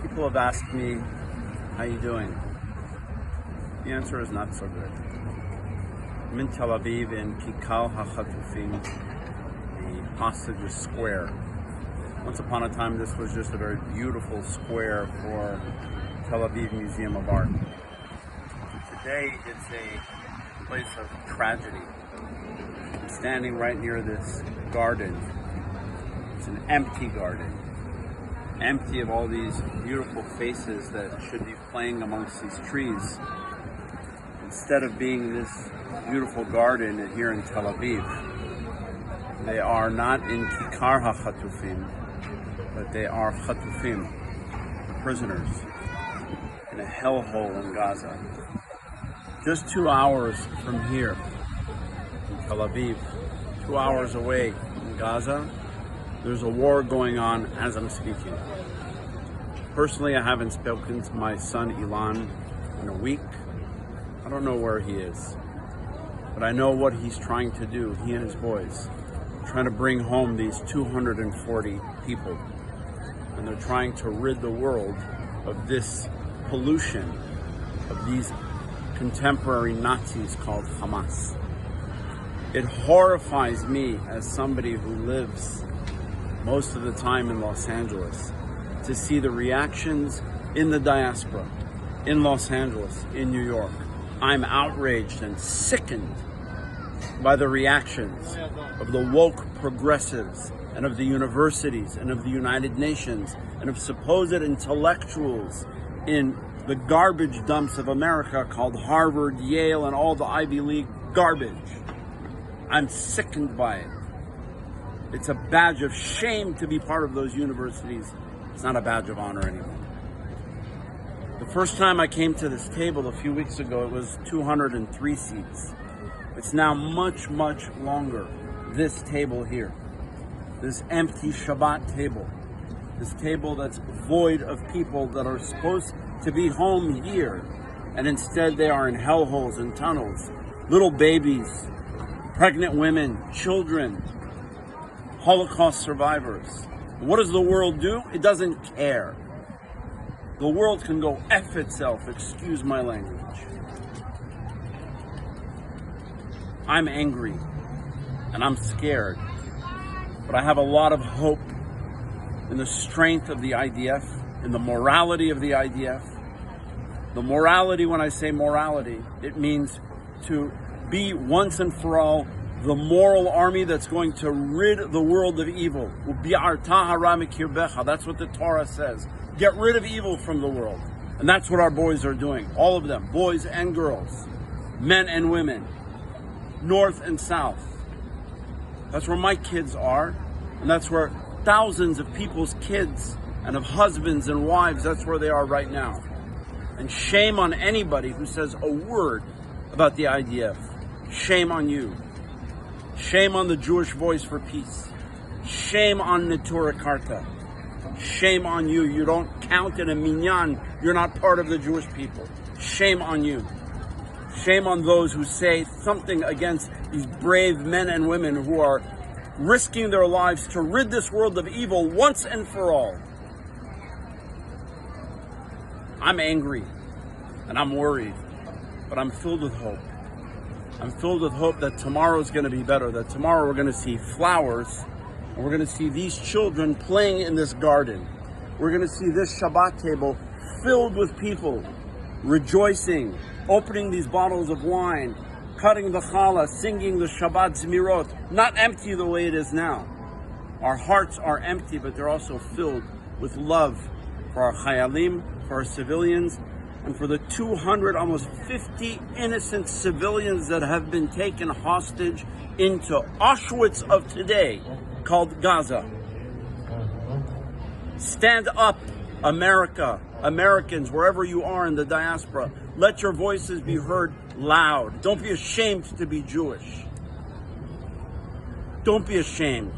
People have asked me, how you doing? The answer is not so good. I'm in Tel Aviv in Kikal HaChatufim, the hostages square. Once upon a time, this was just a very beautiful square for Tel Aviv Museum of Art. Today, it's a place of tragedy. I'm standing right near this garden. It's an empty garden. Empty of all these beautiful faces that should be playing amongst these trees. Instead of being this beautiful garden here in Tel Aviv, they are not in Kikar HaChatufim, but they are Chatufim, prisoners, in a hellhole in Gaza. Just 2 hours from here, in Tel Aviv, 2 hours away in Gaza, there's a war going on as I'm speaking. Personally, I haven't spoken to my son Ilan in a week. I don't know where he is, but I know what he's trying to do, he and his boys, trying to bring home these 240 people. And they're trying to rid the world of this pollution, of these contemporary Nazis called Hamas. It horrifies me as somebody who lives most of the time in Los Angeles to see the reactions in the diaspora, in Los Angeles, in New York. I'm outraged and sickened by the reactions of the woke progressives and of the universities and of the United Nations and of supposed intellectuals in the garbage dumps of America called Harvard, Yale, and all the Ivy League garbage. I'm sickened by it. It's a badge of shame to be part of those universities. It's not a badge of honor anymore. The first time I came to this table a few weeks ago, it was 203 seats. It's now much, much longer. This table here, this empty Shabbat table, this table that's void of people that are supposed to be home here, and instead they are in hellholes and tunnels. Little babies, pregnant women, children, Holocaust survivors. What does the world do? It doesn't care. The world can go F itself, excuse my language. I'm angry and I'm scared, but I have a lot of hope in the strength of the IDF, in the morality of the IDF. The morality, when I say morality, it means to be once and for all the moral army that's going to rid the world of evil. That's what the Torah says. Get rid of evil from the world. And that's what our boys are doing. All of them, boys and girls, men and women, north and south. That's where my kids are. And that's where thousands of people's kids and of husbands and wives, that's where they are right now. And shame on anybody who says a word about the IDF. Shame on you. Shame on the Jewish Voice for Peace. Shame on Neturah Karta. Shame on you. You don't count in a minyan. You're not part of the Jewish people. Shame on you. Shame on those who say something against these brave men and women who are risking their lives to rid this world of evil once and for all. I'm angry and I'm worried, but I'm filled with hope. I'm filled with hope that tomorrow is going to be better, that tomorrow we're going to see flowers, and we're going to see these children playing in this garden. We're going to see this Shabbat table filled with people, rejoicing, opening these bottles of wine, cutting the challah, singing the Shabbat Zmirot, not empty the way it is now. Our hearts are empty, but they're also filled with love for our chayalim, for our civilians, and for the 200, almost 50 innocent civilians that have been taken hostage into Auschwitz of today, called Gaza. Stand up, America, Americans, wherever you are in the diaspora. Let your voices be heard loud. Don't be ashamed to be Jewish. Don't be ashamed.